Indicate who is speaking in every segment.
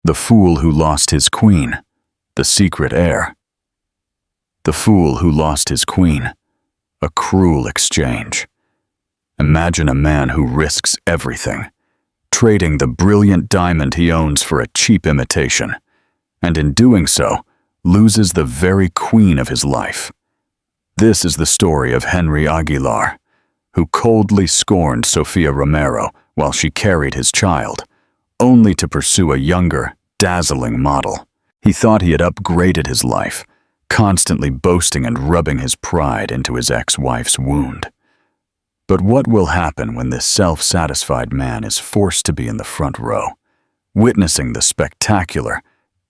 Speaker 1: The fool who lost his queen, the secret heir. The fool who lost his queen, a cruel exchange. Imagine a man who risks everything, trading the brilliant diamond he owns for a cheap imitation, and in doing so, loses the very queen of his life. This is the story of Henry Aguilar, who coldly scorned Sofia Romero while she carried his child, only to pursue a younger, dazzling model. He thought he had upgraded his life, constantly boasting and rubbing his pride into his ex-wife's wound. But what will happen when this self-satisfied man is forced to be in the front row, witnessing the spectacular,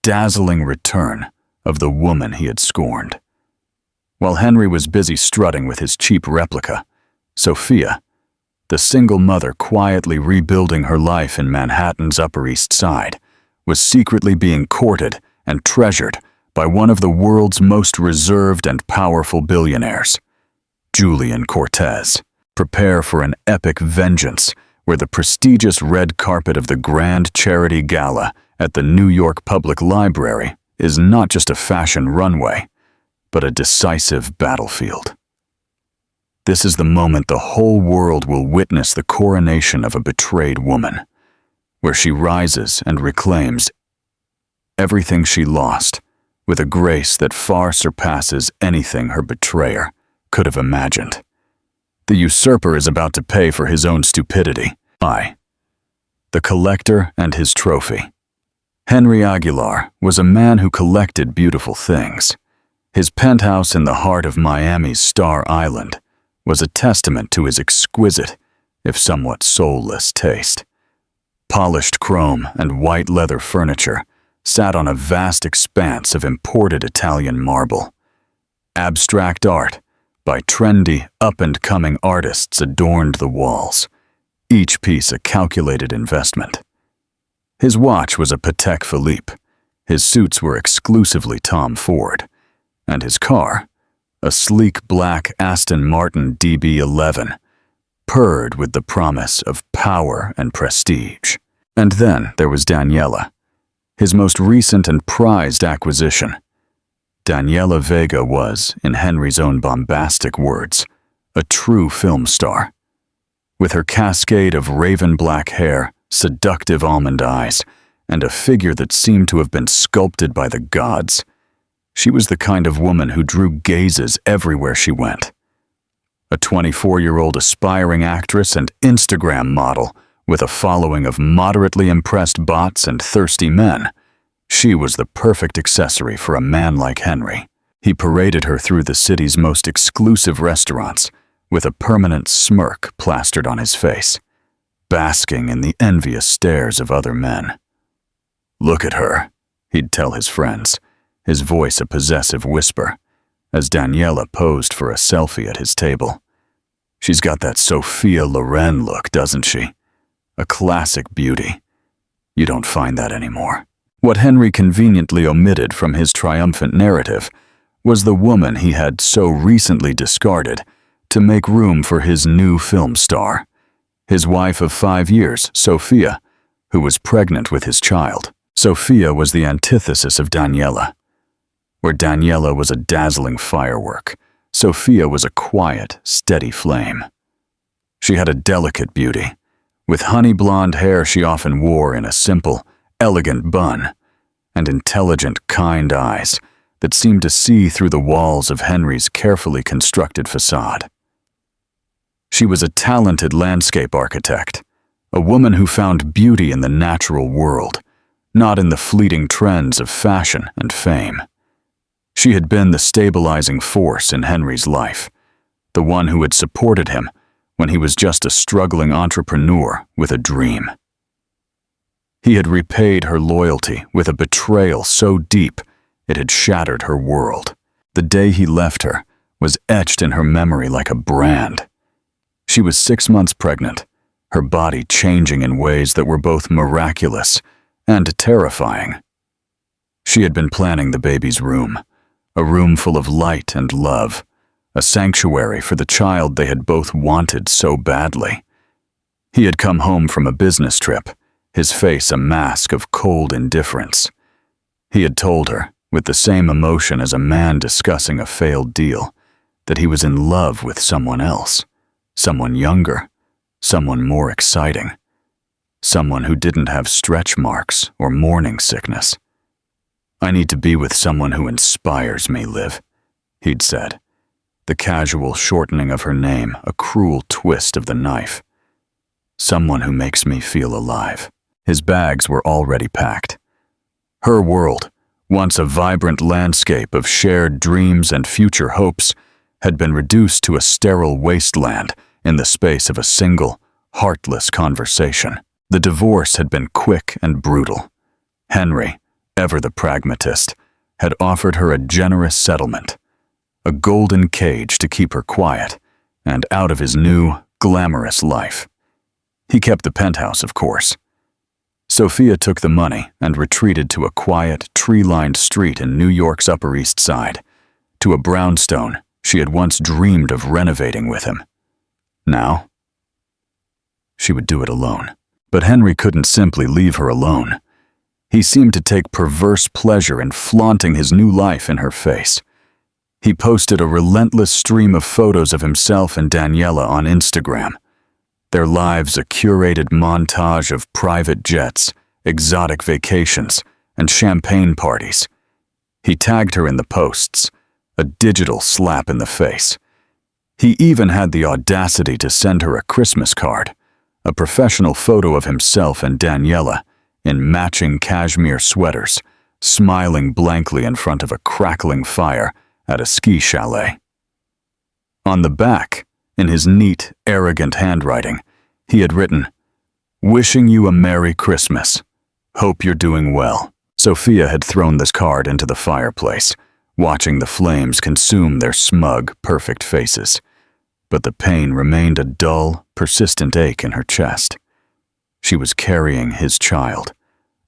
Speaker 1: dazzling return of the woman he had scorned? While Henry was busy strutting with his cheap replica, Sofia, the single mother quietly rebuilding her life in Manhattan's Upper East Side, was secretly being courted and treasured by one of the world's most reserved and powerful billionaires, Julian Cortez. Prepare for an epic vengeance where the prestigious red carpet of the grand charity gala at the New York Public Library is not just a fashion runway, but a decisive battlefield. This is the moment the whole world will witness the coronation of a betrayed woman, where she rises and reclaims everything she lost with a grace that far surpasses anything her betrayer could have imagined. The usurper is about to pay for his own stupidity. The collector and his trophy. Henry Aguilar was a man who collected beautiful things. His penthouse in the heart of Miami's Star Island was a testament to his exquisite, if somewhat soulless taste. Polished chrome and white leather furniture sat on a vast expanse of imported Italian marble. Abstract art by trendy, up-and-coming artists adorned the walls, each piece a calculated investment. His watch was a Patek Philippe, his suits were exclusively Tom Ford, and his car, a sleek black Aston Martin DB11, purred with the promise of power and prestige. And then there was Daniela, his most recent and prized acquisition. Daniela Vega was, in Henry's own bombastic words, a true film star. With her cascade of raven black hair, seductive almond eyes, and a figure that seemed to have been sculpted by the gods, she was the kind of woman who drew gazes everywhere she went. A 24-year-old aspiring actress and Instagram model with a following of moderately impressed bots and thirsty men, she was the perfect accessory for a man like Henry. He paraded her through the city's most exclusive restaurants with a permanent smirk plastered on his face, basking in the envious stares of other men. "Look at her," he'd tell his friends, his voice a possessive whisper, as Daniela posed for a selfie at his table. "She's got that Sophia Loren look, doesn't she? A classic beauty. You don't find that anymore." What Henry conveniently omitted from his triumphant narrative was the woman he had so recently discarded to make room for his new film star, his wife of 5 years, Sophia, who was pregnant with his child. Sophia was the antithesis of Daniela. Where Daniela was a dazzling firework, Sophia was a quiet, steady flame. She had a delicate beauty, with honey blonde hair she often wore in a simple, elegant bun, and intelligent, kind eyes that seemed to see through the walls of Henry's carefully constructed facade. She was a talented landscape architect, a woman who found beauty in the natural world, not in the fleeting trends of fashion and fame. She had been the stabilizing force in Henry's life, the one who had supported him when he was just a struggling entrepreneur with a dream. He had repaid her loyalty with a betrayal so deep it had shattered her world. The day he left her was etched in her memory like a brand. She was 6 months pregnant, her body changing in ways that were both miraculous and terrifying. She had been planning the baby's room, a room full of light and love, a sanctuary for the child they had both wanted so badly. He had come home from a business trip, his face a mask of cold indifference. He had told her, with the same emotion as a man discussing a failed deal, that he was in love with someone else, someone younger, someone more exciting, someone who didn't have stretch marks or morning sickness. "I need to be with someone who inspires me, Liv," he'd said, the casual shortening of her name a cruel twist of the knife. "Someone who makes me feel alive." His bags were already packed. Her world, once a vibrant landscape of shared dreams and future hopes, had been reduced to a sterile wasteland in the space of a single, heartless conversation. The divorce had been quick and brutal. Henry, ever the pragmatist, had offered her a generous settlement, a golden cage to keep her quiet and out of his new, glamorous life. He kept the penthouse, of course. Sophia took the money and retreated to a quiet, tree-lined street in New York's Upper East Side, to a brownstone she had once dreamed of renovating with him. Now, she would do it alone. But Henry couldn't simply leave her alone. He seemed to take perverse pleasure in flaunting his new life in her face. He posted a relentless stream of photos of himself and Daniela on Instagram, their lives a curated montage of private jets, exotic vacations, and champagne parties. He tagged her in the posts, a digital slap in the face. He even had the audacity to send her a Christmas card, a professional photo of himself and Daniela in matching cashmere sweaters, smiling blankly in front of a crackling fire at a ski chalet. On the back, in his neat, arrogant handwriting, he had written, "Wishing you a Merry Christmas. Hope you're doing well." Sophia had thrown this card into the fireplace, watching the flames consume their smug, perfect faces. But the pain remained a dull, persistent ache in her chest. She was carrying his child,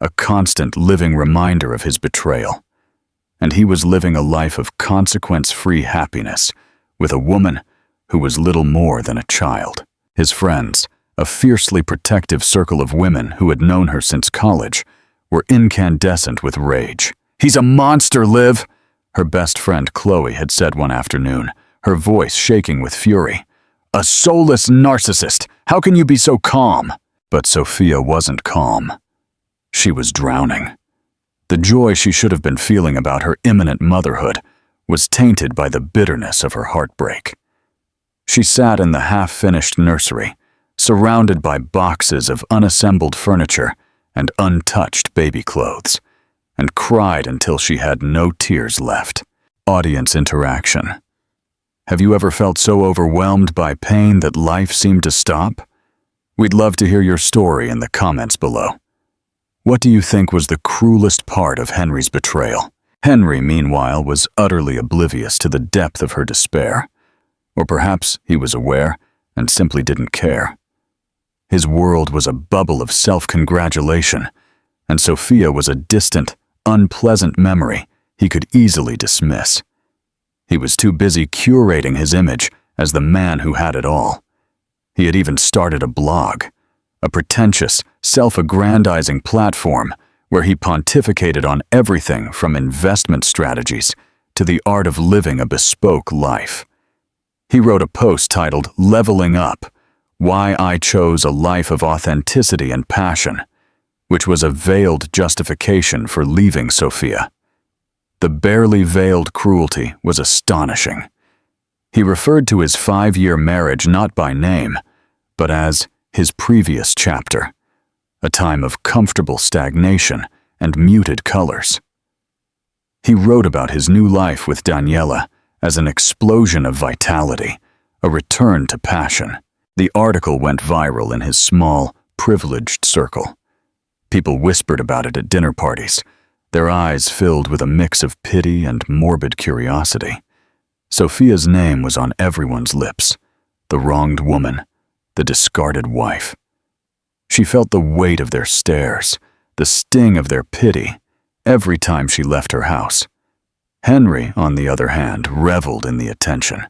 Speaker 1: a constant living reminder of his betrayal. And he was living a life of consequence-free happiness with a woman who was little more than a child. His friends, a fiercely protective circle of women who had known her since college, were incandescent with rage. "He's a monster, Liv," her best friend Chloe had said one afternoon, her voice shaking with fury. "A soulless narcissist. How can you be so calm?" But Sophia wasn't calm. She was drowning. The joy she should have been feeling about her imminent motherhood was tainted by the bitterness of her heartbreak. She sat in the half-finished nursery, surrounded by boxes of unassembled furniture and untouched baby clothes, and cried until she had no tears left. Audience interaction. Have you ever felt so overwhelmed by pain that life seemed to stop? We'd love to hear your story in the comments below. What do you think was the cruelest part of Henry's betrayal? Henry, meanwhile, was utterly oblivious to the depth of her despair. Or perhaps he was aware and simply didn't care. His world was a bubble of self-congratulation, and Sophia was a distant, unpleasant memory he could easily dismiss. He was too busy curating his image as the man who had it all. He had even started a blog, a pretentious, self-aggrandizing platform where he pontificated on everything from investment strategies to the art of living a bespoke life. He wrote a post titled "Leveling Up: Why I Chose a Life of Authenticity and Passion," which was a veiled justification for leaving Sophia. The barely veiled cruelty was astonishing. He referred to his 5-year marriage not by name, but as his previous chapter, a time of comfortable stagnation and muted colors. He wrote about his new life with Daniela as an explosion of vitality, a return to passion. The article went viral in his small, privileged circle. People whispered about it at dinner parties, their eyes filled with a mix of pity and morbid curiosity. Sophia's name was on everyone's lips, the wronged woman, the discarded wife. She felt the weight of their stares, the sting of their pity, every time she left her house. Henry, on the other hand, reveled in the attention.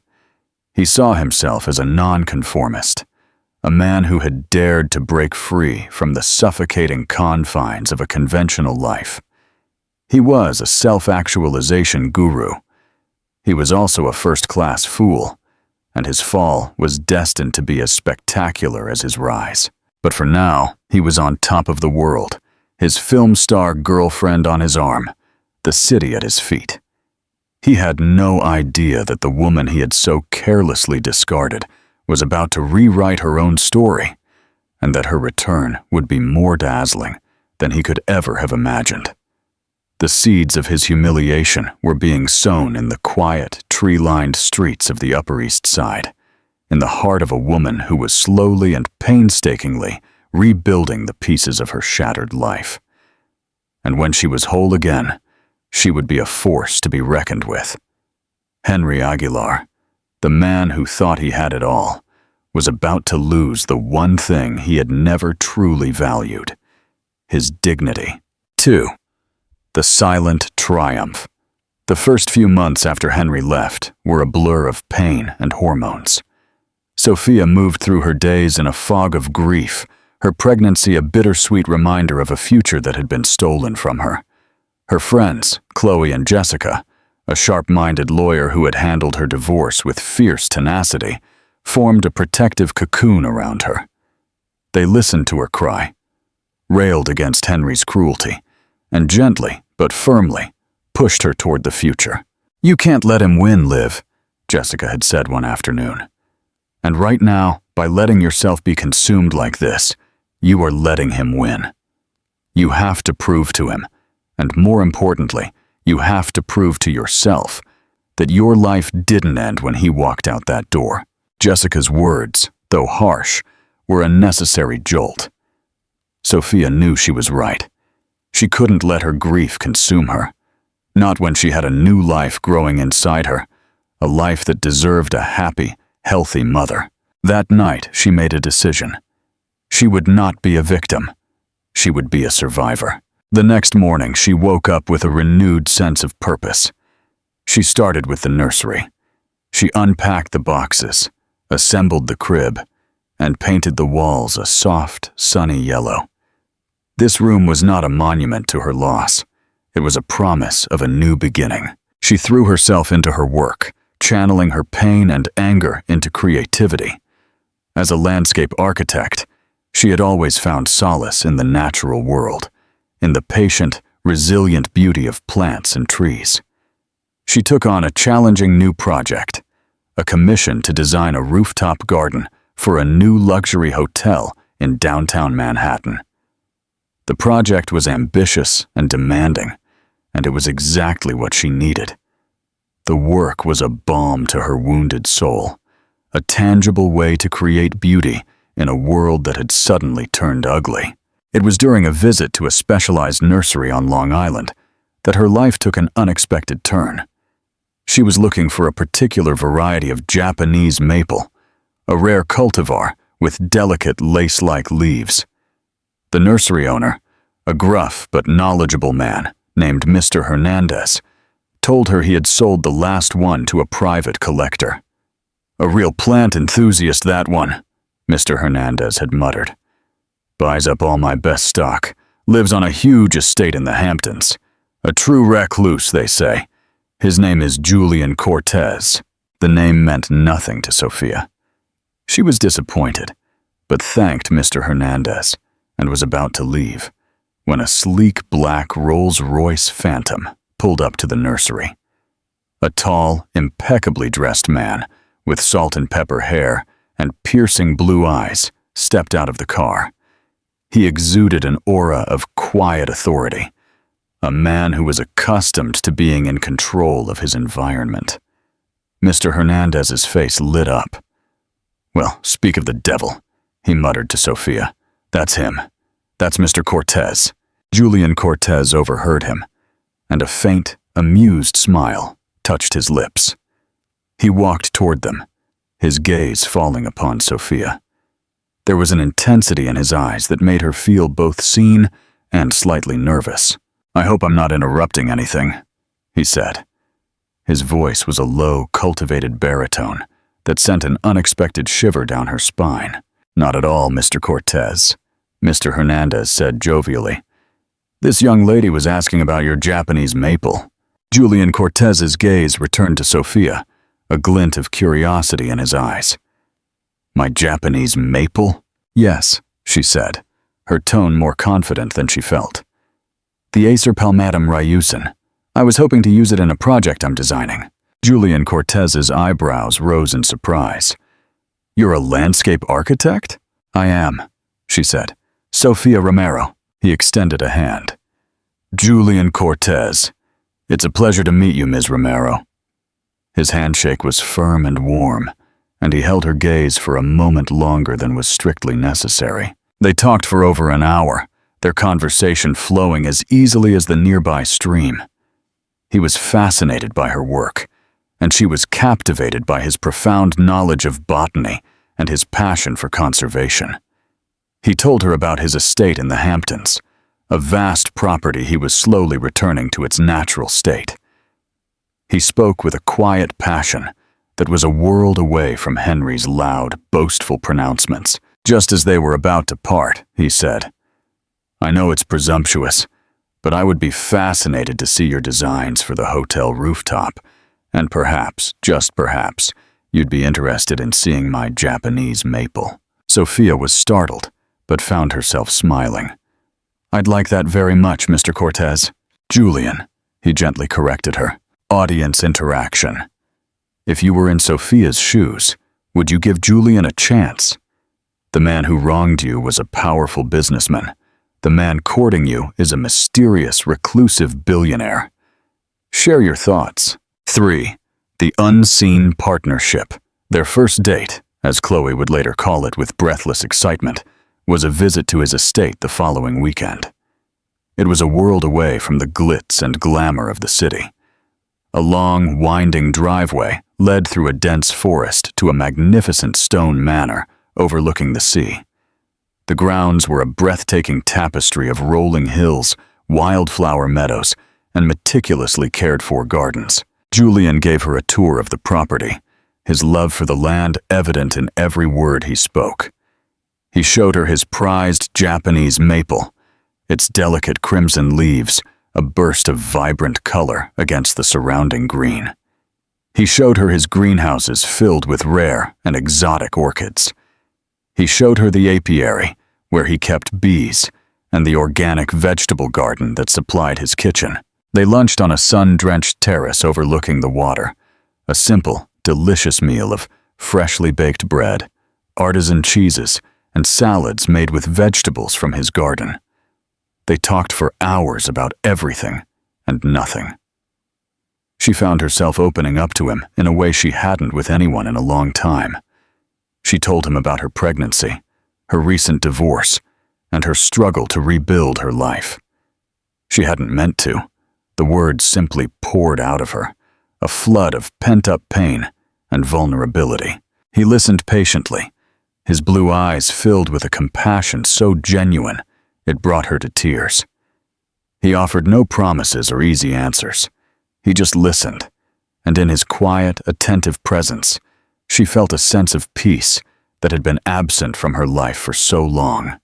Speaker 1: He saw himself as a nonconformist, a man who had dared to break free from the suffocating confines of a conventional life. He was a self-actualization guru. He was also a first-class fool, and his fall was destined to be as spectacular as his rise. But for now, he was on top of the world, his film star girlfriend on his arm, the city at his feet. He had no idea that the woman he had so carelessly discarded was about to rewrite her own story, and that her return would be more dazzling than he could ever have imagined. The seeds of his humiliation were being sown in the quiet, tree-lined streets of the Upper East Side, in the heart of a woman who was slowly and painstakingly rebuilding the pieces of her shattered life. And when she was whole again, she would be a force to be reckoned with. Henry Aguilar, the man who thought he had it all, was about to lose the one thing he had never truly valued: his dignity. 2. The silent triumph. The first few months after Henry left were a blur of pain and hormones. Sophia moved through her days in a fog of grief, her pregnancy a bittersweet reminder of a future that had been stolen from her. Her friends, Chloe and Jessica, a sharp-minded lawyer who had handled her divorce with fierce tenacity, formed a protective cocoon around her. They listened to her cry, railed against Henry's cruelty, and gently but firmly pushed her toward the future. "You can't let him win, Liv," Jessica had said one afternoon. "And right now, by letting yourself be consumed like this, you are letting him win. You have to prove to him, and more importantly, you have to prove to yourself, that your life didn't end when he walked out that door." Jessica's words, though harsh, were a necessary jolt. Sophia knew she was right. She couldn't let her grief consume her, not when she had a new life growing inside her, a life that deserved a happy, healthy mother. That night, she made a decision. She would not be a victim. She would be a survivor. The next morning, she woke up with a renewed sense of purpose. She started with the nursery. She unpacked the boxes, assembled the crib, and painted the walls a soft, sunny yellow. This room was not a monument to her loss. It was a promise of a new beginning. She threw herself into her work, channeling her pain and anger into creativity. As a landscape architect, she had always found solace in the natural world, in the patient, resilient beauty of plants and trees. She took on a challenging new project, a commission to design a rooftop garden for a new luxury hotel in downtown Manhattan. The project was ambitious and demanding, and it was exactly what she needed. The work was a balm to her wounded soul, a tangible way to create beauty in a world that had suddenly turned ugly. It was during a visit to a specialized nursery on Long Island that her life took an unexpected turn. She was looking for a particular variety of Japanese maple, a rare cultivar with delicate lace-like leaves. The nursery owner, a gruff but knowledgeable man named Mr. Hernandez, told her he had sold the last one to a private collector. "A real plant enthusiast, that one," Mr. Hernandez had muttered. "Buys up all my best stock, lives on a huge estate in the Hamptons. A true recluse, they say. His name is Julian Cortez." The name meant nothing to Sophia. She was disappointed, but thanked Mr. Hernandez and was about to leave, when a sleek black Rolls-Royce Phantom pulled up to the nursery. A tall, impeccably dressed man with salt and pepper hair and piercing blue eyes stepped out of the car. He exuded an aura of quiet authority, a man who was accustomed to being in control of his environment. Mr. Hernandez's face lit up. "Well, speak of the devil," he muttered to Sophia. "That's him. That's Mr. Cortez." Julian Cortez overheard him, and a faint, amused smile touched his lips. He walked toward them, his gaze falling upon Sophia. There was an intensity in his eyes that made her feel both seen and slightly nervous. "I hope I'm not interrupting anything," he said. His voice was a low, cultivated baritone that sent an unexpected shiver down her spine. Not at all, Mr. Cortez, Mr. Hernandez said jovially. This young lady was asking about your Japanese maple. Julian Cortez's gaze returned to Sophia, a glint of curiosity in his eyes. My Japanese maple? Yes, she said, her tone more confident than she felt. The Acer palmatum ryusin. I was hoping to use it in a project I'm designing. Julian Cortez's eyebrows rose in surprise. You're a landscape architect? I am, she said. Sophia Romero. He extended a hand. Julian Cortez. It's a pleasure to meet you, Ms. Romero. His handshake was firm and warm, and he held her gaze for a moment longer than was strictly necessary. They talked for over an hour, their conversation flowing as easily as the nearby stream. He was fascinated by her work, and she was captivated by his profound knowledge of botany and his passion for conservation. He told her about his estate in the Hamptons, a vast property he was slowly returning to its natural state. He spoke with a quiet passion that was a world away from Henry's loud, boastful pronouncements. Just as they were about to part, he said, I know it's presumptuous, but I would be fascinated to see your designs for the hotel rooftop, and perhaps, just perhaps, you'd be interested in seeing my Japanese maple. Sophia was startled, but found herself smiling. I'd like that very much, Mr. Cortez. Julian, he gently corrected her. Audience interaction. If you were in Sophia's shoes, would you give Julian a chance? The man who wronged you was a powerful businessman. The man courting you is a mysterious, reclusive billionaire. Share your thoughts. 3. The unseen partnership. Their first date, as Chloe would later call it with breathless excitement, was a visit to his estate the following weekend. It was a world away from the glitz and glamour of the city. A long, winding driveway led through a dense forest to a magnificent stone manor overlooking the sea. The grounds were a breathtaking tapestry of rolling hills, wildflower meadows, and meticulously cared-for gardens. Julian gave her a tour of the property, his love for the land evident in every word he spoke. He showed her his prized Japanese maple, its delicate crimson leaves, a burst of vibrant color against the surrounding green. He showed her his greenhouses filled with rare and exotic orchids. He showed her the apiary, where he kept bees, and the organic vegetable garden that supplied his kitchen. They lunched on a sun-drenched terrace overlooking the water, a simple, delicious meal of freshly baked bread, artisan cheeses, and salads made with vegetables from his garden. They talked for hours about everything and nothing. She found herself opening up to him in a way she hadn't with anyone in a long time. She told him about her pregnancy, her recent divorce, and her struggle to rebuild her life. She hadn't meant to. The words simply poured out of her, a flood of pent-up pain and vulnerability. He listened patiently, his blue eyes filled with a compassion so genuine it brought her to tears. He offered no promises or easy answers. He just listened, and in his quiet, attentive presence, she felt a sense of peace that had been absent from her life for so long.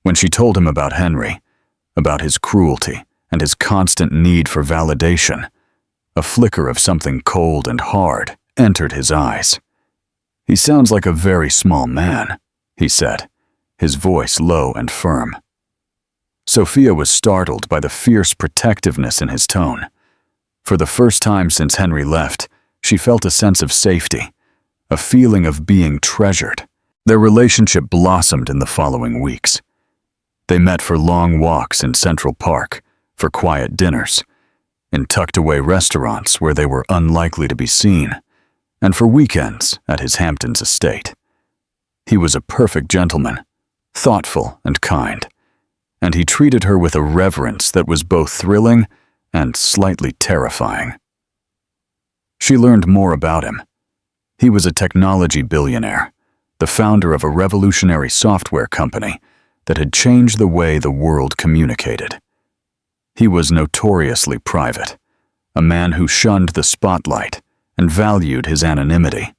Speaker 1: When she told him about Henry, about his cruelty and his constant need for validation, a flicker of something cold and hard entered his eyes. He sounds like a very small man, he said, his voice low and firm. Sophia was startled by the fierce protectiveness in his tone. For the first time since Henry left, she felt a sense of safety, a feeling of being treasured. Their relationship blossomed in the following weeks. They met for long walks in Central Park, for quiet dinners, in tucked-away restaurants where they were unlikely to be seen, and for weekends at his Hamptons estate. He was a perfect gentleman, thoughtful and kind, and he treated her with a reverence that was both thrilling and slightly terrifying. She learned more about him. He was a technology billionaire, the founder of a revolutionary software company that had changed the way the world communicated. He was notoriously private, a man who shunned the spotlight and valued his anonymity.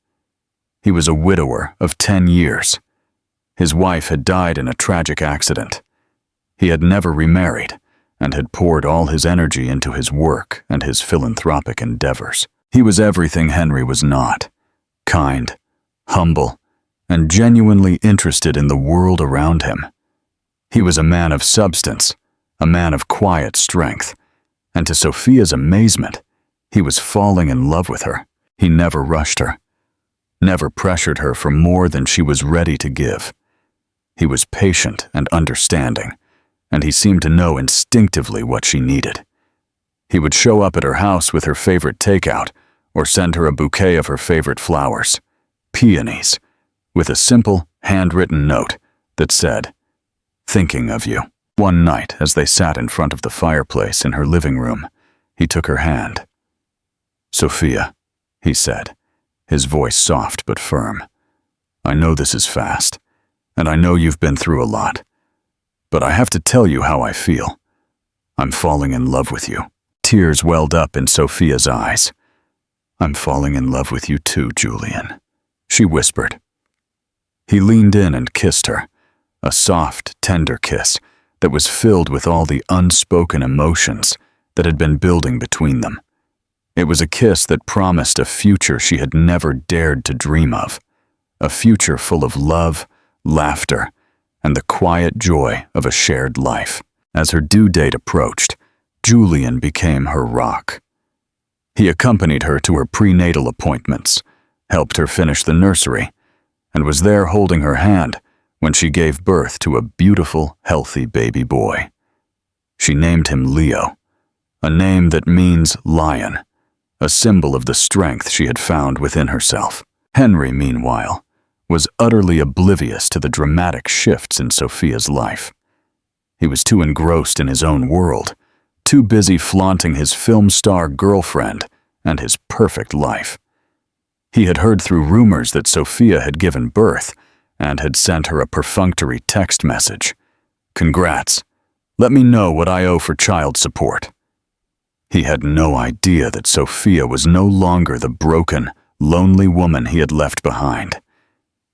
Speaker 1: He was a widower of 10 years, His wife had died in a tragic accident. He had never remarried and had poured all his energy into his work and his philanthropic endeavors. He was everything Henry was not: kind, humble, and genuinely interested in the world around him. He was a man of substance, a man of quiet strength, and to Sophia's amazement, he was falling in love with her. He never rushed her, never pressured her for more than she was ready to give. He was patient and understanding, and he seemed to know instinctively what she needed. He would show up at her house with her favorite takeout or send her a bouquet of her favorite flowers, peonies, with a simple, handwritten note that said, "Thinking of you." One night, as they sat in front of the fireplace in her living room, he took her hand. "Sophia," he said, his voice soft but firm, "I know this is fast, and I know you've been through a lot, but I have to tell you how I feel. I'm falling in love with you." Tears welled up in Sophia's eyes. "I'm falling in love with you too, Julian," she whispered. He leaned in and kissed her, a soft, tender kiss that was filled with all the unspoken emotions that had been building between them. It was a kiss that promised a future she had never dared to dream of, a future full of love, laughter, and the quiet joy of a shared life. As her due date approached, Julian became her rock. He accompanied her to her prenatal appointments, helped her finish the nursery, and was there holding her hand when she gave birth to a beautiful, healthy baby boy. She named him Leo, a name that means lion, a symbol of the strength she had found within herself. Henry, meanwhile, was utterly oblivious to the dramatic shifts in Sophia's life. He was too engrossed in his own world, too busy flaunting his film star girlfriend and his perfect life. He had heard through rumors that Sophia had given birth and had sent her a perfunctory text message. "Congrats. Let me know what I owe for child support." He had no idea that Sophia was no longer the broken, lonely woman he had left behind.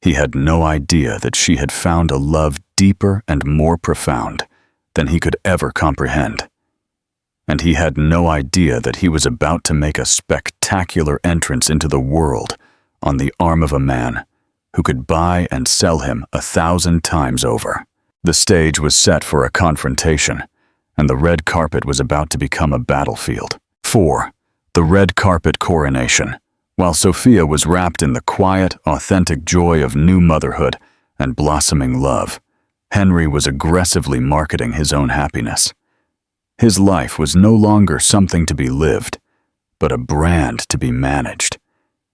Speaker 1: He had no idea that she had found a love deeper and more profound than he could ever comprehend. And he had no idea that he was about to make a spectacular entrance into the world on the arm of a man who could buy and sell him 1,000 times over. The stage was set for a confrontation, and the red carpet was about to become a battlefield. 4. The red carpet coronation. While Sophia was wrapped in the quiet, authentic joy of new motherhood and blossoming love, Henry was aggressively marketing his own happiness. His life was no longer something to be lived, but a brand to be managed,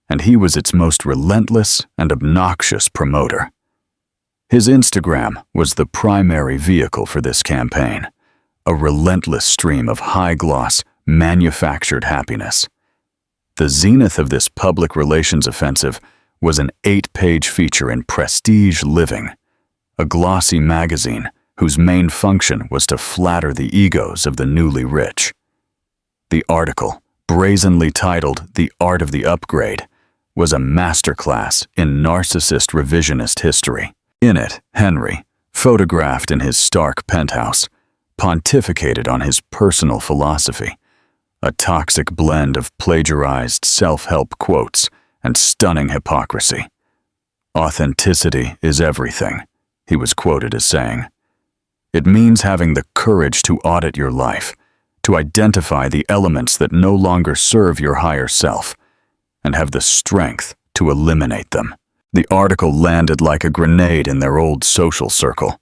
Speaker 1: and he was its most relentless and obnoxious promoter. His Instagram was the primary vehicle for this campaign, a relentless stream of high-gloss, manufactured happiness. The zenith of this public relations offensive was an 8-page feature in Prestige Living, a glossy magazine whose main function was to flatter the egos of the newly rich. The article, brazenly titled "The Art of the Upgrade," was a masterclass in narcissist revisionist history. In it, Henry, photographed in his stark penthouse, pontificated on his personal philosophy, a toxic blend of plagiarized self-help quotes and stunning hypocrisy. "Authenticity is everything," he was quoted as saying. "It means having the courage to audit your life, to identify the elements that no longer serve your higher self, and have the strength to eliminate them." The article landed like a grenade in their old social circle.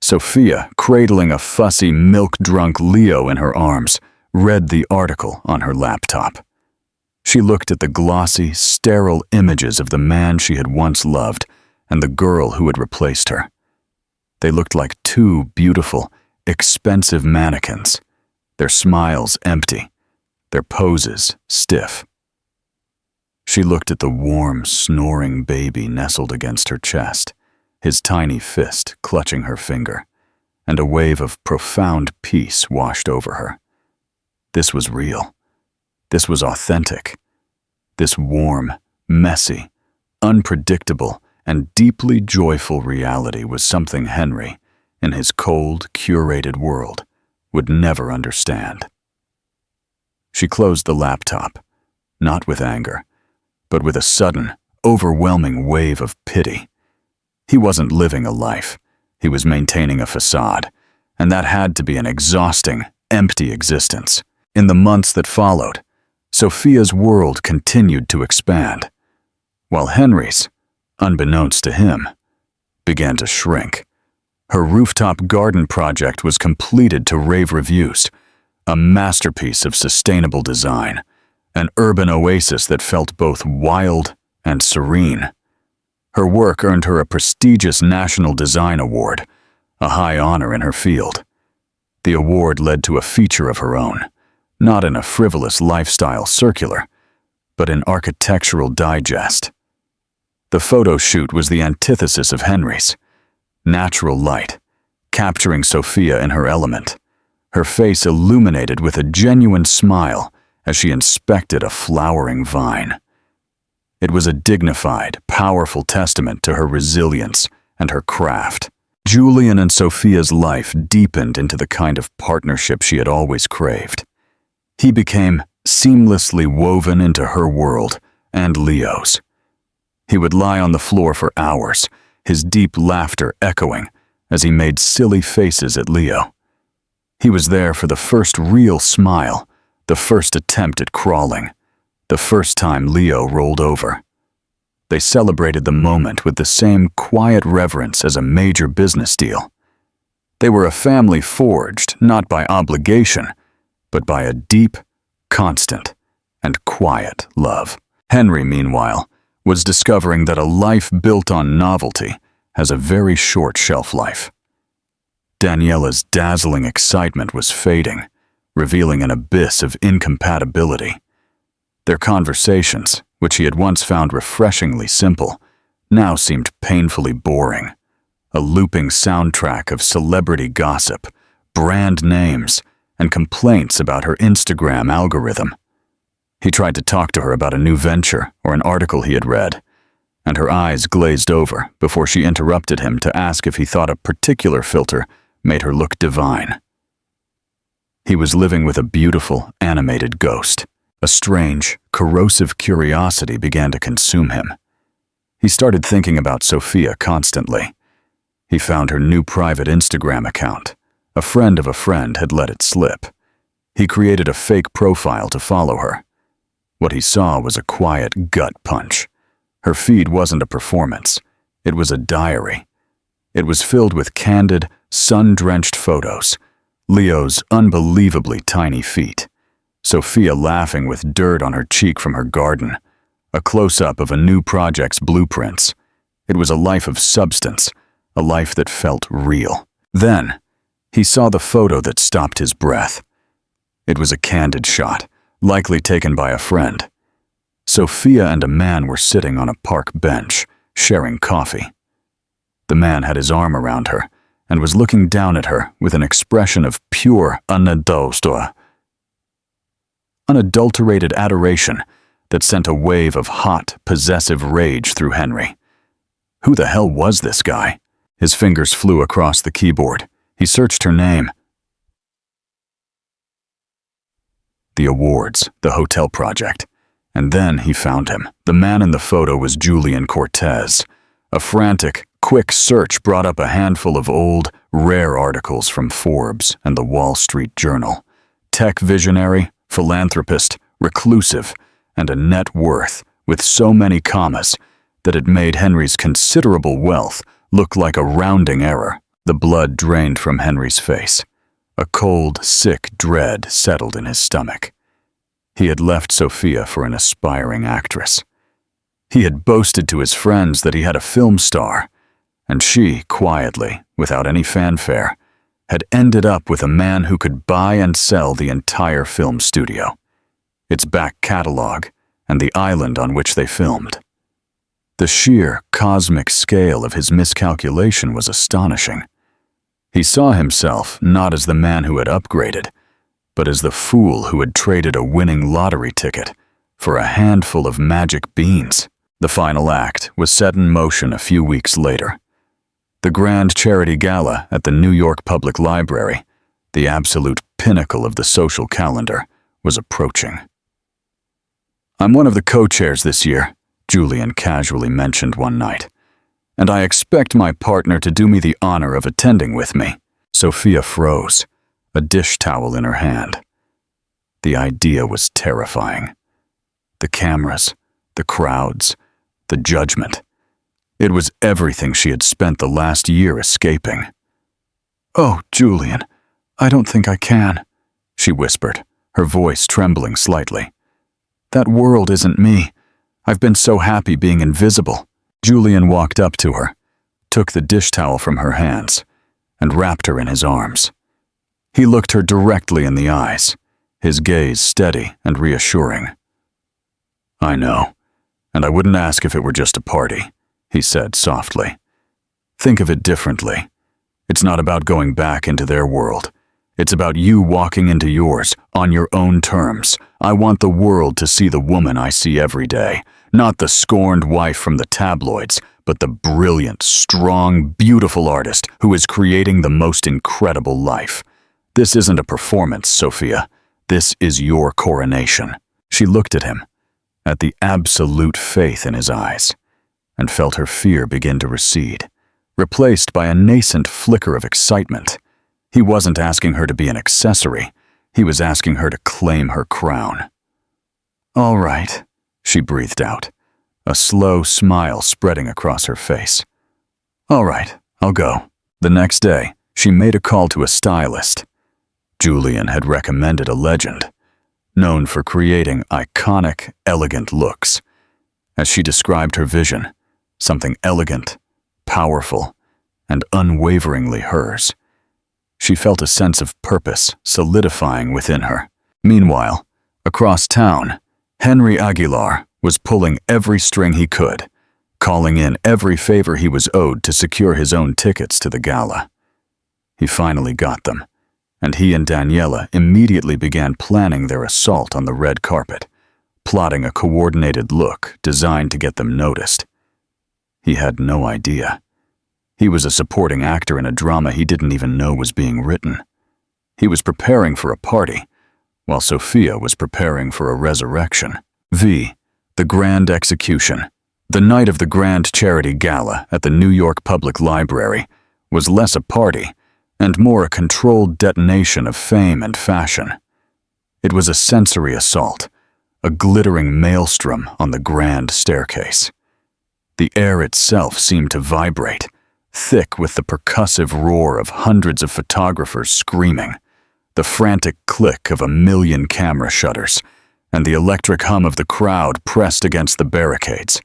Speaker 1: Sophia, cradling a fussy, milk-drunk Leo in her arms, read the article on her laptop. She looked at the glossy, sterile images of the man she had once loved and the girl who had replaced her. They looked like two beautiful, expensive mannequins, their smiles empty, their poses stiff. She looked at the warm, snoring baby nestled against her chest, his tiny fist clutching her finger, and a wave of profound peace washed over her. This was real. This was authentic. This warm, messy, unpredictable, and deeply joyful reality was something Henry, in his cold, curated world, would never understand. She closed the laptop, not with anger, but with a sudden, overwhelming wave of pity. He wasn't living a life, he was maintaining a facade, and that had to be an exhausting, empty existence. In the months that followed, Sophia's world continued to expand, while Henry's, unbeknownst to him, began to shrink. Her rooftop garden project was completed to rave reviews, a masterpiece of sustainable design, an urban oasis that felt both wild and serene. Her work earned her a prestigious National Design Award, a high honor in her field. The award led to a feature of her own, not in a frivolous lifestyle circular, but in Architectural Digest. The photo shoot was the antithesis of Henry's. Natural light, capturing Sophia in her element, her face illuminated with a genuine smile as she inspected a flowering vine. It was a dignified, powerful testament to her resilience and her craft. Julian and Sophia's life deepened into the kind of partnership she had always craved. He became seamlessly woven into her world and Leo's. He would lie on the floor for hours, his deep laughter echoing as he made silly faces at Leo. He was there for the first real smile, the first attempt at crawling, the first time Leo rolled over. They celebrated the moment with the same quiet reverence as a major business deal. They were a family forged not by obligation, but by a deep, constant, and quiet love. Henry, meanwhile, was discovering that a life built on novelty has a very short shelf life. Daniela's dazzling excitement was fading, revealing an abyss of incompatibility. Their conversations, which he had once found refreshingly simple, now seemed painfully boring. A looping soundtrack of celebrity gossip, brand names, and complaints about her Instagram algorithm. He tried to talk to her about a new venture or an article he had read, and her eyes glazed over before she interrupted him to ask if he thought a particular filter made her look divine. He was living with a beautiful, animated ghost. A strange, corrosive curiosity began to consume him. He started thinking about Sophia constantly. He found her new private Instagram account. A friend of a friend had let it slip. He created a fake profile to follow her. What he saw was a quiet gut punch. Her feed wasn't a performance. It was a diary. It was filled with candid, sun-drenched photos, Leo's unbelievably tiny feet, Sophia laughing with dirt on her cheek from her garden, a close-up of a new project's blueprints. It was a life of substance, a life that felt real. Then, he saw the photo that stopped his breath. It was a candid shot, likely taken by a friend. Sophia and a man were sitting on a park bench, sharing coffee. The man had his arm around her and was looking down at her with an expression of pure, unadulterated adoration that sent a wave of hot, possessive rage through Henry. Who the hell was this guy? His fingers flew across the keyboard. He searched her name. The awards, the hotel project. And then he found him. The man in the photo was Julian Cortez. A frantic, quick search brought up a handful of old, rare articles from Forbes and the Wall Street Journal. Tech visionary, philanthropist, reclusive, and a net worth with so many commas that it made Henry's considerable wealth look like a rounding error. The blood drained from Henry's face. A cold, sick dread settled in his stomach. He had left Sophia for an aspiring actress. He had boasted to his friends that he had a film star, and she, quietly, without any fanfare, had ended up with a man who could buy and sell the entire film studio, its back catalog, and the island on which they filmed. The sheer, cosmic scale of his miscalculation was astonishing. He saw himself not as the man who had upgraded, but as the fool who had traded a winning lottery ticket for a handful of magic beans. The final act was set in motion a few weeks later. The grand charity gala at the New York Public Library, the absolute pinnacle of the social calendar, was approaching. "I'm one of the co-chairs this year," Julian casually mentioned one night, "and I expect my partner to do me the honor of attending with me." Sophia froze, a dish towel in her hand. The idea was terrifying. The cameras, the crowds, the judgment. It was everything she had spent the last year escaping. "Oh, Julian, I don't think I can," she whispered, her voice trembling slightly. "That world isn't me. I've been so happy being invisible." Julian walked up to her, took the dish towel from her hands, and wrapped her in his arms. He looked her directly in the eyes, his gaze steady and reassuring. "I know, and I wouldn't ask if it were just a party," he said softly. "Think of it differently. It's not about going back into their world. It's about you walking into yours on your own terms. I want the world to see the woman I see every day, not the scorned wife from the tabloids, but the brilliant, strong, beautiful artist who is creating the most incredible life. This isn't a performance, Sophia. This is your coronation." She looked at him, at the absolute faith in his eyes, and felt her fear begin to recede, replaced by a nascent flicker of excitement. He wasn't asking her to be an accessory. He was asking her to claim her crown. "All right," she breathed out, a slow smile spreading across her face. "All right, I'll go." The next day, she made a call to a stylist. Julian had recommended a legend, known for creating iconic, elegant looks. As she described her vision, something elegant, powerful, and unwaveringly hers. She felt a sense of purpose solidifying within her. Meanwhile, across town, Henry Aguilar was pulling every string he could, calling in every favor he was owed to secure his own tickets to the gala. He finally got them, and he and Daniela immediately began planning their assault on the red carpet, plotting a coordinated look designed to get them noticed. He had no idea. He was a supporting actor in a drama he didn't even know was being written. He was preparing for a party, while Sophia was preparing for a resurrection. The grand execution. The night of the grand charity gala at the New York Public Library was less a party and more a controlled detonation of fame and fashion. It was a sensory assault, a glittering maelstrom on the grand staircase. The air itself seemed to vibrate, thick with the percussive roar of hundreds of photographers screaming, the frantic click of 1,000,000 camera shutters, and the electric hum of the crowd pressed against the barricades,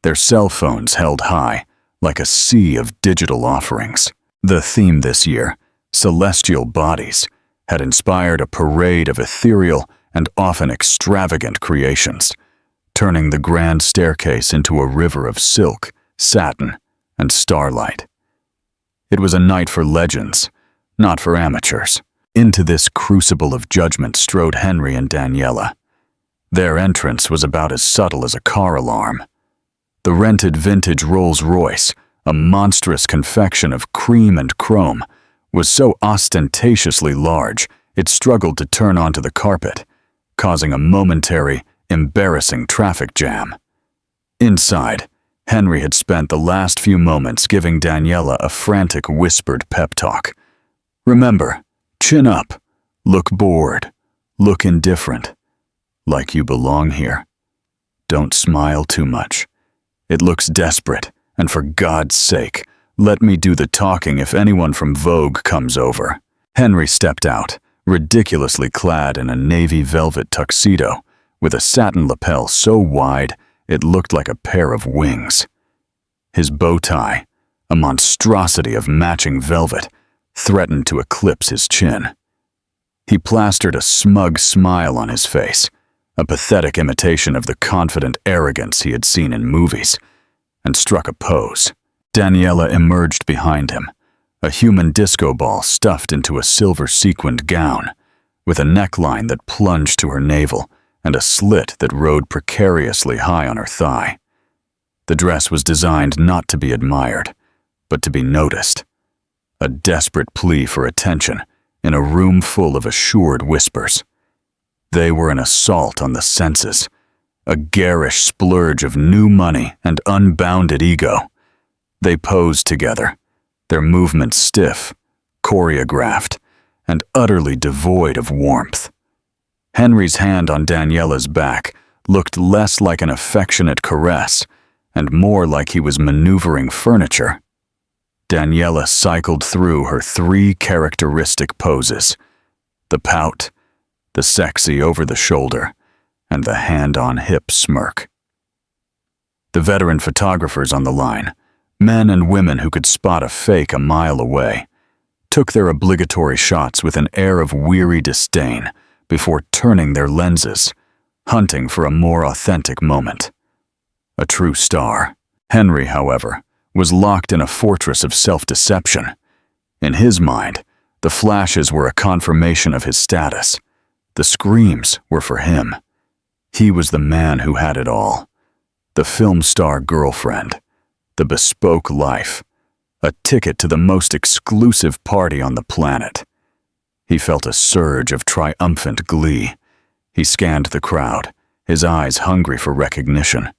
Speaker 1: their cell phones held high, like a sea of digital offerings. The theme this year, celestial bodies, had inspired a parade of ethereal and often extravagant creations, turning the grand staircase into a river of silk, satin, and starlight. It was a night for legends, not for amateurs. Into this crucible of judgment strode Henry and Daniela. Their entrance was about as subtle as a car alarm. The rented vintage Rolls-Royce, a monstrous confection of cream and chrome, was so ostentatiously large it struggled to turn onto the carpet, causing a momentary, embarrassing traffic jam. Inside, Henry had spent the last few moments giving Daniela a frantic whispered pep talk. "Remember, chin up, look bored, look indifferent, like you belong here. Don't smile too much. It looks desperate, and for God's sake, let me do the talking if anyone from Vogue comes over." Henry stepped out, ridiculously clad in a navy velvet tuxedo, with a satin lapel so wide it looked like a pair of wings. His bow tie, a monstrosity of matching velvet, threatened to eclipse his chin. He plastered a smug smile on his face, a pathetic imitation of the confident arrogance he had seen in movies, and struck a pose. Daniela emerged behind him, a human disco ball stuffed into a silver-sequined gown, with a neckline that plunged to her navel and a slit that rode precariously high on her thigh. The dress was designed not to be admired, but to be noticed. A desperate plea for attention in a room full of assured whispers. They were an assault on the senses, a garish splurge of new money and unbounded ego. They posed together, their movements stiff, choreographed, and utterly devoid of warmth. Henry's hand on Daniela's back looked less like an affectionate caress and more like he was maneuvering furniture. Daniela cycled through her 3 characteristic poses: the pout, the sexy over-the-shoulder, and the hand-on-hip smirk. The veteran photographers on the line, men and women who could spot a fake a mile away, took their obligatory shots with an air of weary disdain before turning their lenses, hunting for a more authentic moment. A true star. Henry, however, was locked in a fortress of self-deception. In his mind, the flashes were a confirmation of his status. The screams were for him. He was the man who had it all. The film star girlfriend, the bespoke life, a ticket to the most exclusive party on the planet. He felt a surge of triumphant glee. He scanned the crowd, his eyes hungry for recognition,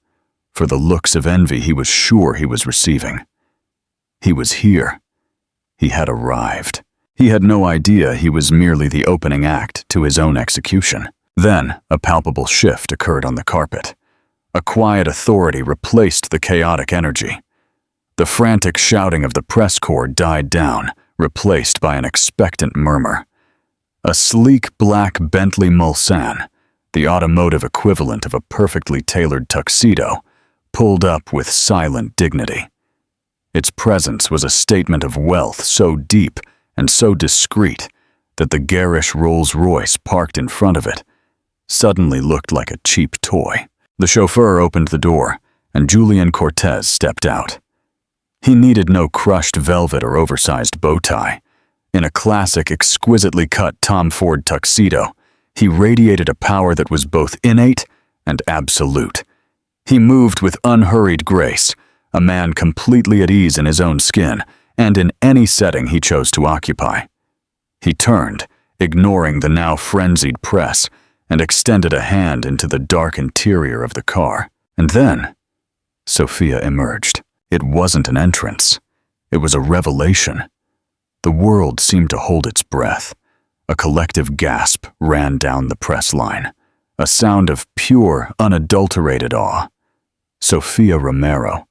Speaker 1: for the looks of envy he was sure he was receiving. He was here. He had arrived. He had no idea he was merely the opening act to his own execution. Then, a palpable shift occurred on the carpet. A quiet authority replaced the chaotic energy. The frantic shouting of the press corps died down, replaced by an expectant murmur. A sleek black Bentley Mulsanne, the automotive equivalent of a perfectly tailored tuxedo, pulled up with silent dignity. Its presence was a statement of wealth so deep and so discreet that the garish Rolls-Royce parked in front of it suddenly looked like a cheap toy. The chauffeur opened the door, and Julian Cortez stepped out. He needed no crushed velvet or oversized bow tie. In a classic, exquisitely cut Tom Ford tuxedo, he radiated a power that was both innate and absolute. He moved with unhurried grace, a man completely at ease in his own skin and in any setting he chose to occupy. He turned, ignoring the now frenzied press, and extended a hand into the dark interior of the car. And then, Sophia emerged. It wasn't an entrance. It was a revelation. The world seemed to hold its breath. A collective gasp ran down the press line, a sound of pure, unadulterated awe. Sophia Romero,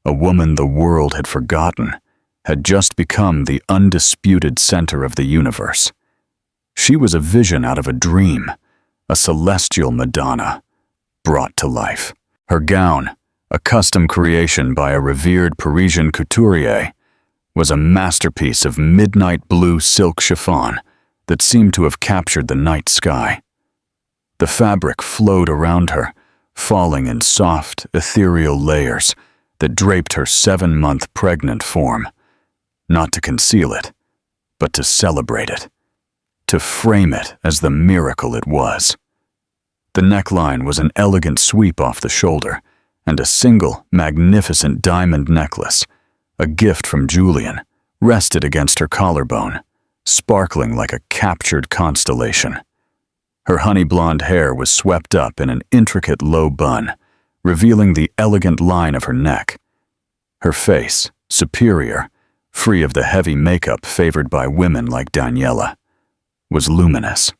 Speaker 1: a woman the world had forgotten, had just become the undisputed center of the universe. She was a vision out of a dream, a celestial Madonna, brought to life. Her gown, a custom creation by a revered Parisian couturier, was a masterpiece of midnight blue silk chiffon that seemed to have captured the night sky. The fabric flowed around her, falling in soft, ethereal layers that draped her 7-month pregnant form, not to conceal it, but to celebrate it, to frame it as the miracle it was. The neckline was an elegant sweep off the shoulder, and a single, magnificent diamond necklace, a gift from Julian, rested against her collarbone, sparkling like a captured constellation. Her honey blonde hair was swept up in an intricate low bun, revealing the elegant line of her neck. Her face, superior, free of the heavy makeup favored by women like Daniela, was luminous.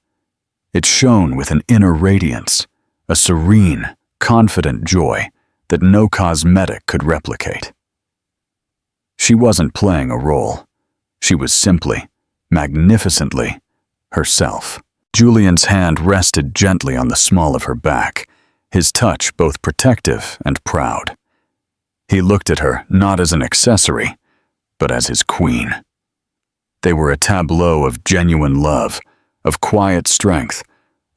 Speaker 1: It shone with an inner radiance, a serene, confident joy that no cosmetic could replicate. She wasn't playing a role. She was simply, magnificently, herself. Julian's hand rested gently on the small of her back, his touch both protective and proud. He looked at her not as an accessory, but as his queen. They were a tableau of genuine love, of quiet strength,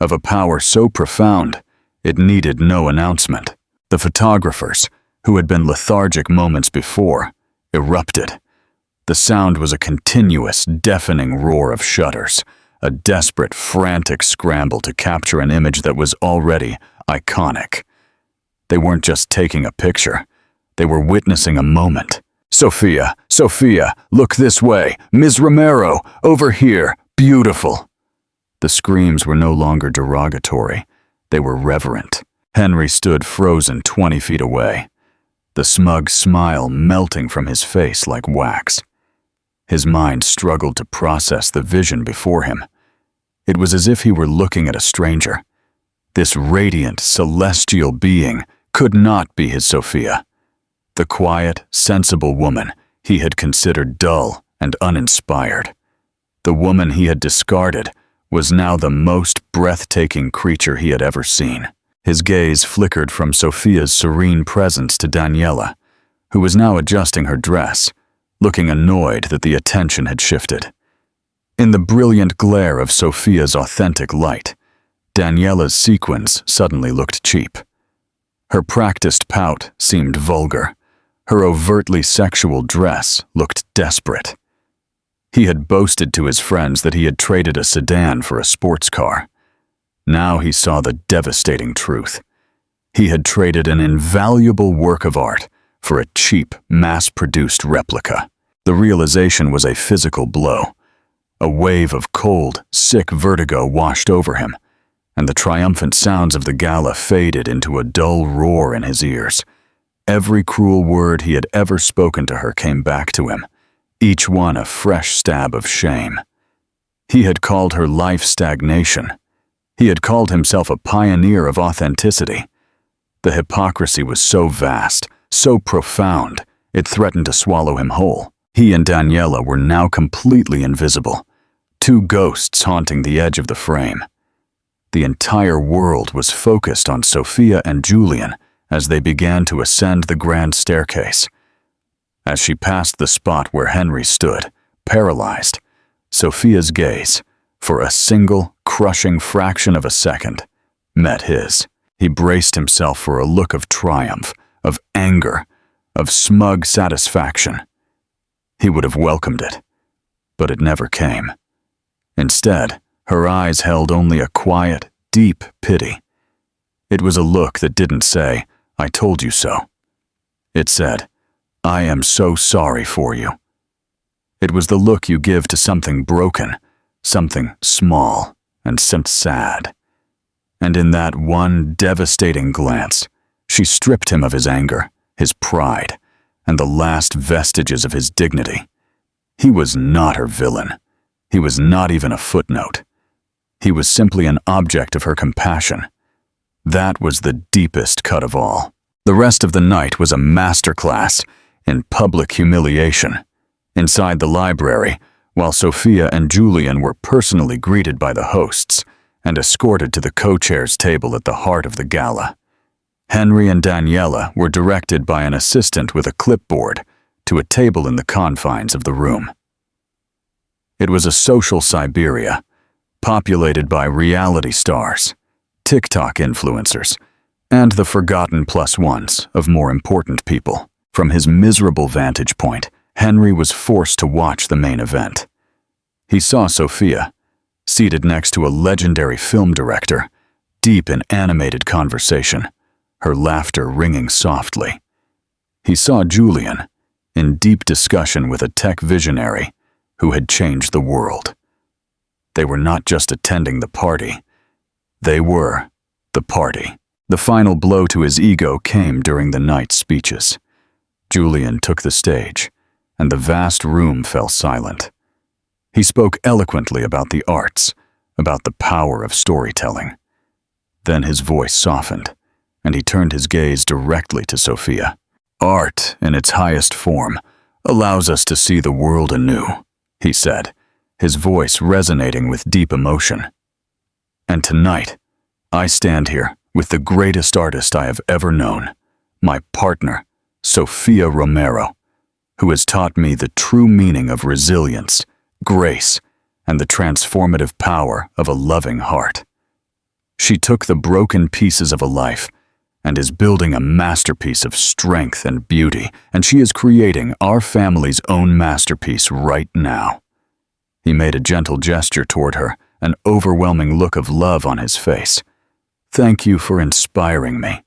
Speaker 1: of a power so profound it needed no announcement. The photographers, who had been lethargic moments before, erupted. The sound was a continuous, deafening roar of shutters, a desperate, frantic scramble to capture an image that was already iconic. They weren't just taking a picture. They were witnessing a moment. "Sophia, Sophia, look this way! Ms. Romero, over here! Beautiful!" The screams were no longer derogatory. They were reverent. Henry stood frozen 20 feet away, the smug smile melting from his face like wax. His mind struggled to process the vision before him. It was as if he were looking at a stranger. This radiant, celestial being could not be his Sophia. The quiet, sensible woman he had considered dull and uninspired. The woman he had discarded was now the most breathtaking creature he had ever seen. His gaze flickered from Sophia's serene presence to Daniela, who was now adjusting her dress, looking annoyed that the attention had shifted. In the brilliant glare of Sophia's authentic light, Daniela's sequins suddenly looked cheap. Her practiced pout seemed vulgar. Her overtly sexual dress looked desperate. He had boasted to his friends that he had traded a sedan for a sports car. Now he saw the devastating truth. He had traded an invaluable work of art for a cheap, mass-produced replica. The realization was a physical blow. A wave of cold, sick vertigo washed over him, and the triumphant sounds of the gala faded into a dull roar in his ears. Every cruel word he had ever spoken to her came back to him, each one a fresh stab of shame. He had called her life stagnation. He had called himself a pioneer of authenticity. The hypocrisy was so vast, so profound, it threatened to swallow him whole. He and Daniela were now completely invisible, two ghosts haunting the edge of the frame. The entire world was focused on Sophia and Julian as they began to ascend the grand staircase. As she passed the spot where Henry stood, paralyzed, Sophia's gaze, for a single, crushing fraction of a second, met his. He braced himself for a look of triumph, of anger, of smug satisfaction. He would have welcomed it, but it never came. Instead, her eyes held only a quiet, deep pity. It was a look that didn't say, "I told you so." It said, "I am so sorry for you." It was the look you give to something broken, something small and sad. And in that one devastating glance, she stripped him of his anger, his pride, and the last vestiges of his dignity. He was not her villain. He was not even a footnote. He was simply an object of her compassion. That was the deepest cut of all. The rest of the night was a masterclass in public humiliation. Inside the library, while Sophia and Julian were personally greeted by the hosts and escorted to the co-chair's table at the heart of the gala, Henry and Daniela were directed by an assistant with a clipboard to a table in the confines of the room. It was a social Siberia, populated by reality stars, TikTok influencers, and the forgotten plus ones of more important people. From his miserable vantage point, Henry was forced to watch the main event. He saw Sophia, seated next to a legendary film director, deep in animated conversation, her laughter ringing softly. He saw Julian, in deep discussion with a tech visionary who had changed the world. They were not just attending the party. They were the party. The final blow to his ego came during the night's speeches. Julian took the stage, and the vast room fell silent. He spoke eloquently about the arts, about the power of storytelling. Then his voice softened, and he turned his gaze directly to Sophia. "Art, in its highest form, allows us to see the world anew," he said, his voice resonating with deep emotion. "And tonight, I stand here with the greatest artist I have ever known, my partner, Sophia Romero, who has taught me the true meaning of resilience, grace, and the transformative power of a loving heart. She took the broken pieces of a life and is building a masterpiece of strength and beauty, and she is creating our family's own masterpiece right now." He made a gentle gesture toward her, an overwhelming look of love on his face. "Thank you for inspiring me,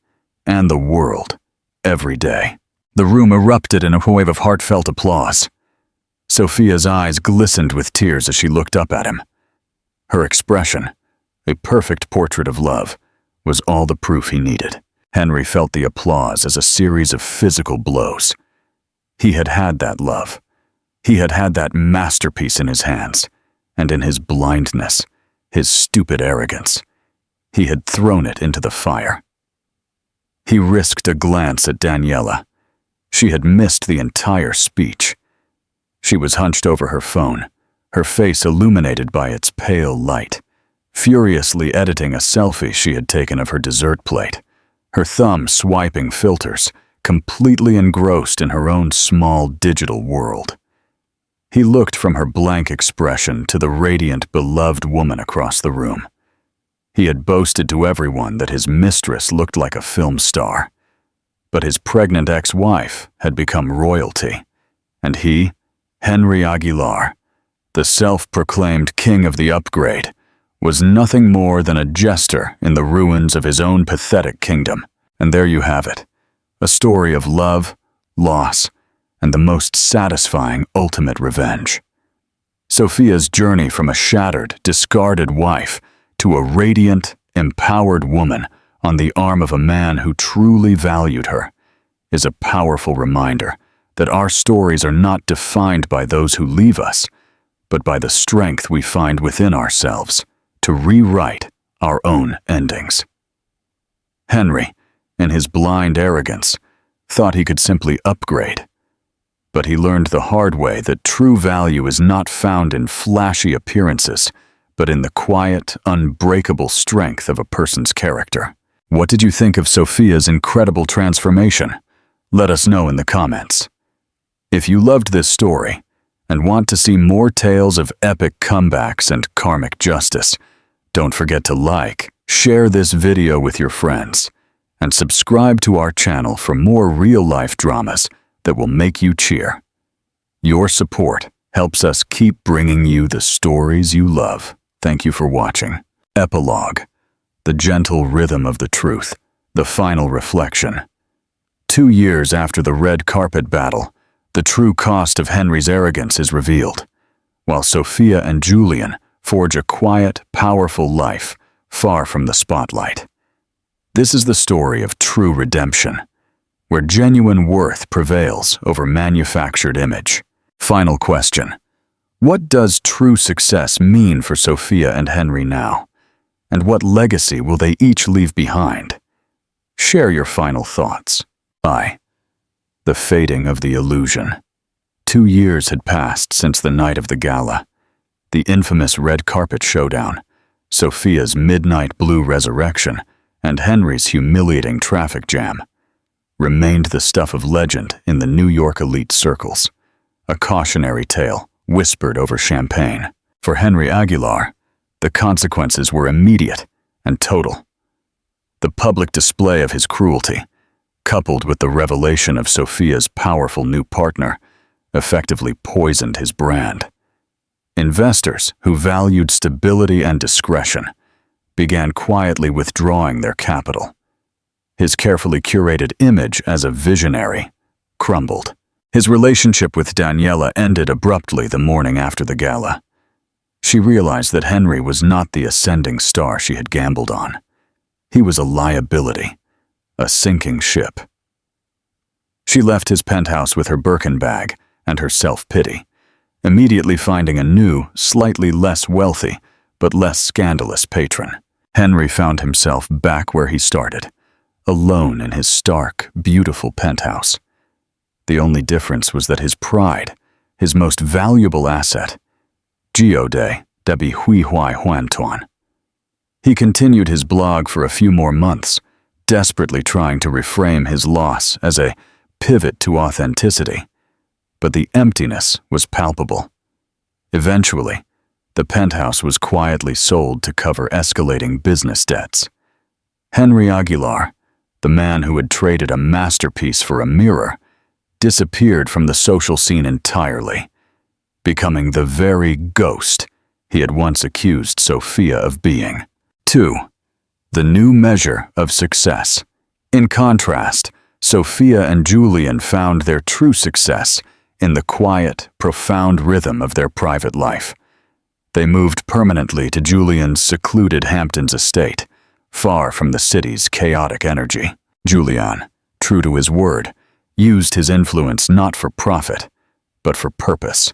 Speaker 1: and the world, every day." The room erupted in a wave of heartfelt applause. Sophia's eyes glistened with tears as she looked up at him. Her expression, a perfect portrait of love, was all the proof he needed. Henry felt the applause as a series of physical blows. He had had that love. He had had that masterpiece in his hands, and in his blindness, his stupid arrogance, he had thrown it into the fire. He risked a glance at Daniela. She had missed the entire speech. She was hunched over her phone, her face illuminated by its pale light, furiously editing a selfie she had taken of her dessert plate, her thumb swiping filters, completely engrossed in her own small digital world. He looked from her blank expression to the radiant, beloved woman across the room. He had boasted to everyone that his mistress looked like a film star, but his pregnant ex-wife had become royalty, and he, Henry Aguilar, the self-proclaimed king of the upgrade, was nothing more than a jester in the ruins of his own pathetic kingdom. And there you have it, a story of love, loss, and the most satisfying ultimate revenge. Sophia's journey from a shattered, discarded wife to a radiant, empowered woman on the arm of a man who truly valued her is a powerful reminder that our stories are not defined by those who leave us, but by the strength we find within ourselves to rewrite our own endings. Henry, in his blind arrogance, thought he could simply upgrade. But he learned the hard way that true value is not found in flashy appearances, but in the quiet, unbreakable strength of a person's character. What did you think of Sophia's incredible transformation? Let us know in the comments. If you loved this story and want to see more tales of epic comebacks and karmic justice, don't forget to like, share this video with your friends, and subscribe to our channel for more real-life dramas that will make you cheer. Your support helps us keep bringing you the stories you love. Thank you for watching. Epilogue. The gentle rhythm of the truth. The final reflection. 2 years after the red carpet battle, the true cost of Henry's arrogance is revealed, while Sophia and Julian forge a quiet, powerful life far from the spotlight. This is the story of true redemption, where genuine worth prevails over manufactured image. Final question. What does true success mean for Sophia and Henry now? And what legacy will they each leave behind? Share your final thoughts. Bye. The fading of the illusion. 2 years had passed since the night of the gala, the infamous red carpet showdown, Sophia's midnight blue resurrection, and Henry's humiliating traffic jam. Remained the stuff of legend in the New York elite circles, a cautionary tale whispered over champagne. For Henry Aguilar, the consequences were immediate and total. The public display of his cruelty, coupled with the revelation of Sophia's powerful new partner, effectively poisoned his brand. Investors who valued stability and discretion began quietly withdrawing their capital. His carefully curated image as a visionary crumbled. His relationship with Daniela ended abruptly the morning after the gala. She realized that Henry was not the ascending star she had gambled on. He was a liability, a sinking ship. She left his penthouse with her Birkin bag and her self-pity, immediately finding a new, slightly less wealthy, but less scandalous patron. Henry found himself back where he started, alone in his stark, beautiful penthouse. The only difference was that his pride, his most valuable asset, Gio de Debi Hui Huai Huan Tuan. He continued his blog for a few more months, desperately trying to reframe his loss as a pivot to authenticity. But the emptiness was palpable. Eventually, the penthouse was quietly sold to cover escalating business debts. Henry Aguilar, the man who had traded a masterpiece for a mirror, disappeared from the social scene entirely, becoming the very ghost he had once accused Sophia of being. 2. The new measure of success. In contrast, Sophia and Julian found their true success in the quiet, profound rhythm of their private life. They moved permanently to Julian's secluded Hamptons estate, far from the city's chaotic energy. Julian, true to his word, used his influence not for profit, but for purpose.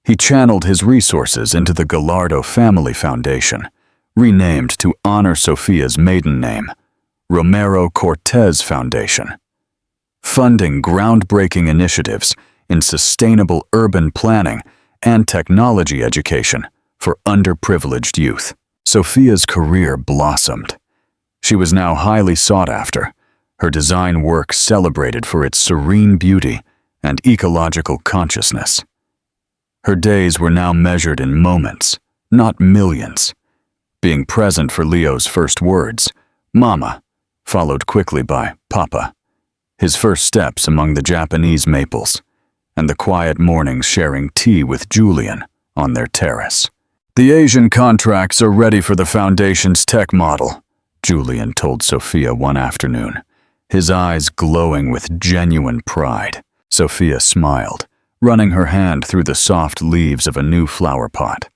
Speaker 1: He channeled his resources into the Gallardo Family Foundation, renamed to honor Sophia's maiden name, Romero Cortez Foundation, funding groundbreaking initiatives in sustainable urban planning and technology education for underprivileged youth. Sophia's career blossomed. She was now highly sought after, her design work celebrated for its serene beauty and ecological consciousness. Her days were now measured in moments, not millions. Being present for Leo's first words, Mama, followed quickly by Papa, his first steps among the Japanese maples, and the quiet mornings sharing tea with Julian on their terrace. The Asian contracts are ready for the Foundation's tech model, Julian told Sophia one afternoon, his eyes glowing with genuine pride. Sophia smiled, running her hand through the soft leaves of a new flower pot.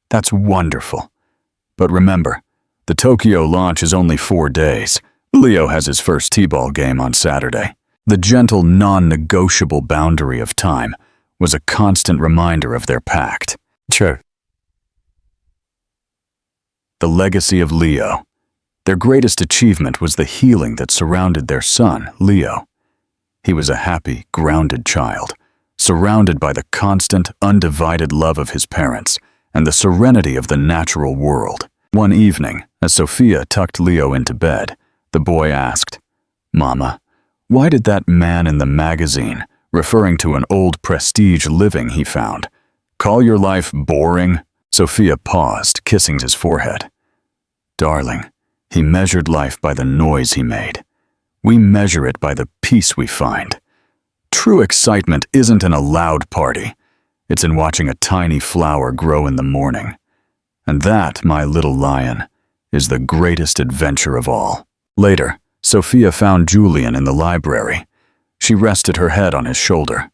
Speaker 1: That's wonderful. But remember, the Tokyo launch is only 4 days. Leo has his first t-ball game on Saturday. The gentle, non-negotiable boundary of time was a constant reminder of their pact. Sure. The legacy of Leo. Their greatest achievement was the healing that surrounded their son, Leo. He was a happy, grounded child, surrounded by the constant, undivided love of his parents and the serenity of the natural world. One evening, as Sophia tucked Leo into bed, the boy asked, Mama, why did that man in the magazine, referring to an old prestige living he found, call your life boring? Sophia paused, kissing his forehead. Darling, he measured life by the noise he made. We measure it by the peace we find. True excitement isn't in a loud party. It's in watching a tiny flower grow in the morning. And that, my little lion, is the greatest adventure of all. Later, Sophia found Julian in the library. She rested her head on his shoulder.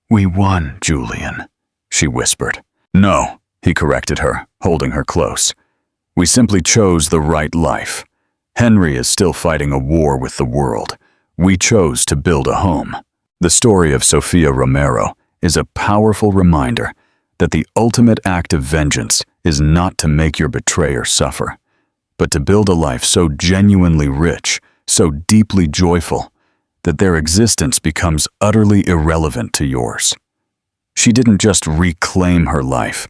Speaker 1: We won, Julian, she whispered. No, he corrected her, holding her close. We simply chose the right life. Henry is still fighting a war with the world. We chose to build a home. The story of Sophia Romero is a powerful reminder that the ultimate act of vengeance is not to make your betrayer suffer, but to build a life so genuinely rich, so deeply joyful, that their existence becomes utterly irrelevant to yours. She didn't just reclaim her life,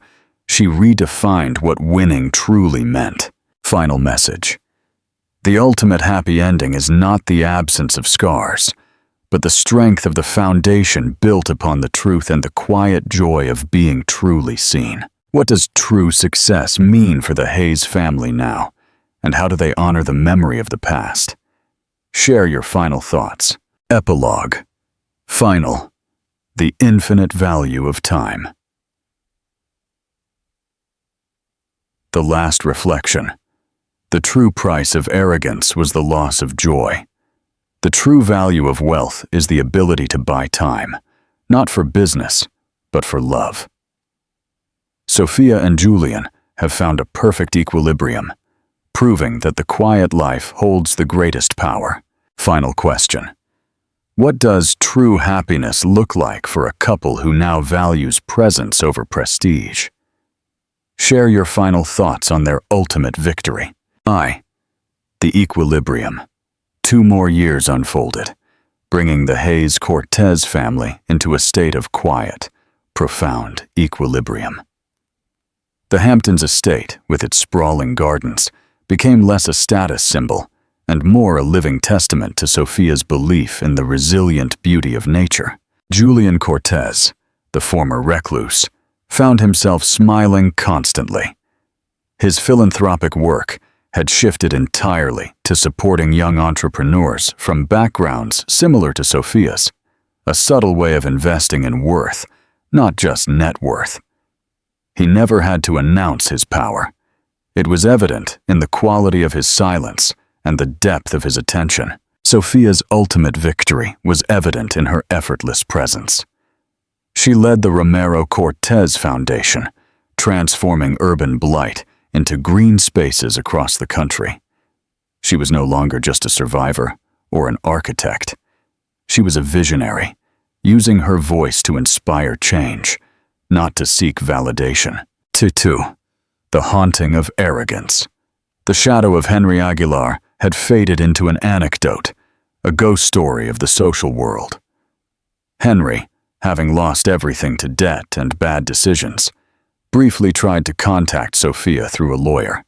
Speaker 1: she redefined what winning truly meant. Final message. The ultimate happy ending is not the absence of scars, but the strength of the foundation built upon the truth and the quiet joy of being truly seen. What does true success mean for the Hayes family now, and how do they honor the memory of the past? Share your final thoughts. Epilogue. Final. The infinite value of time. The last reflection. The true price of arrogance was the loss of joy. The true value of wealth is the ability to buy time, not for business, but for love. Sophia and Julian have found a perfect equilibrium, proving that the quiet life holds the greatest power. Final question. What does true happiness look like for a couple who now values presence over prestige? Share your final thoughts on their ultimate victory. The equilibrium. 2 more years unfolded, bringing the Hayes Cortez family into a state of quiet, profound equilibrium. The Hamptons estate, with its sprawling gardens, became less a status symbol and more a living testament to Sophia's belief in the resilient beauty of nature. Julian Cortez, the former recluse, found himself smiling constantly. His philanthropic work had shifted entirely to supporting young entrepreneurs from backgrounds similar to Sophia's, a subtle way of investing in worth, not just net worth. He never had to announce his power. It was evident in the quality of his silence and the depth of his attention. Sophia's ultimate victory was evident in her effortless presence. She led the Romero-Cortez Foundation, transforming urban blight into green spaces across the country. She was no longer just a survivor or an architect. She was a visionary, using her voice to inspire change, not to seek validation. 2. The haunting of arrogance. The shadow of Henry Aguilar had faded into an anecdote, a ghost story of the social world. Henry, having lost everything to debt and bad decisions, briefly tried to contact Sophia through a lawyer,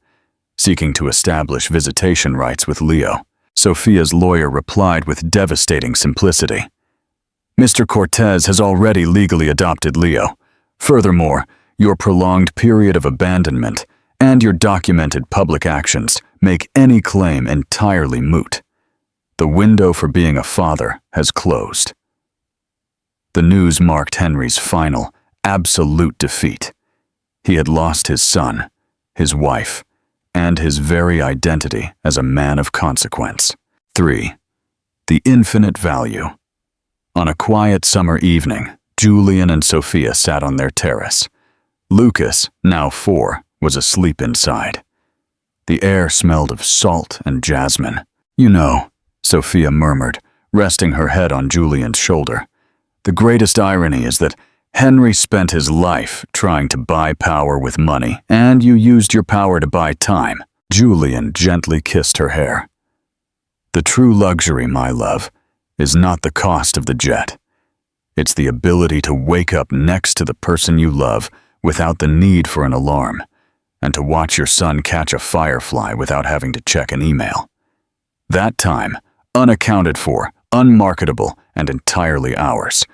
Speaker 1: seeking to establish visitation rights with Leo. Sophia's lawyer replied with devastating simplicity. "Mr. Cortez has already legally adopted Leo. Furthermore, your prolonged period of abandonment and your documented public actions make any claim entirely moot. The window for being a father has closed." The news marked Henry's final, absolute defeat. He had lost his son, his wife, and his very identity as a man of consequence. 3. The infinite value. On a quiet summer evening, Julian and Sophia sat on their terrace. Lucas, now 4, was asleep inside. The air smelled of salt and jasmine. "You know," Sophia murmured, resting her head on Julian's shoulder, "the greatest irony is that Henry spent his life trying to buy power with money, and you used your power to buy time." Julian gently kissed her hair. "The true luxury, my love, is not the cost of the jet. It's the ability to wake up next to the person you love without the need for an alarm, and to watch your son catch a firefly without having to check an email. That time, unaccounted for, unmarketable, and entirely ours.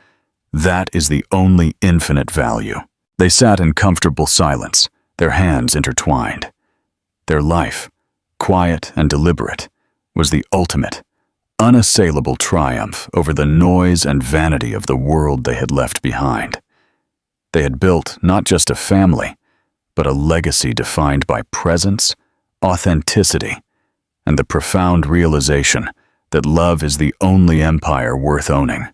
Speaker 1: That is the only infinite value." They sat in comfortable silence, their hands intertwined. Their life, quiet and deliberate, was the ultimate, unassailable triumph over the noise and vanity of the world they had left behind. They had built not just a family, but a legacy defined by presence, authenticity, and the profound realization that love is the only empire worth owning.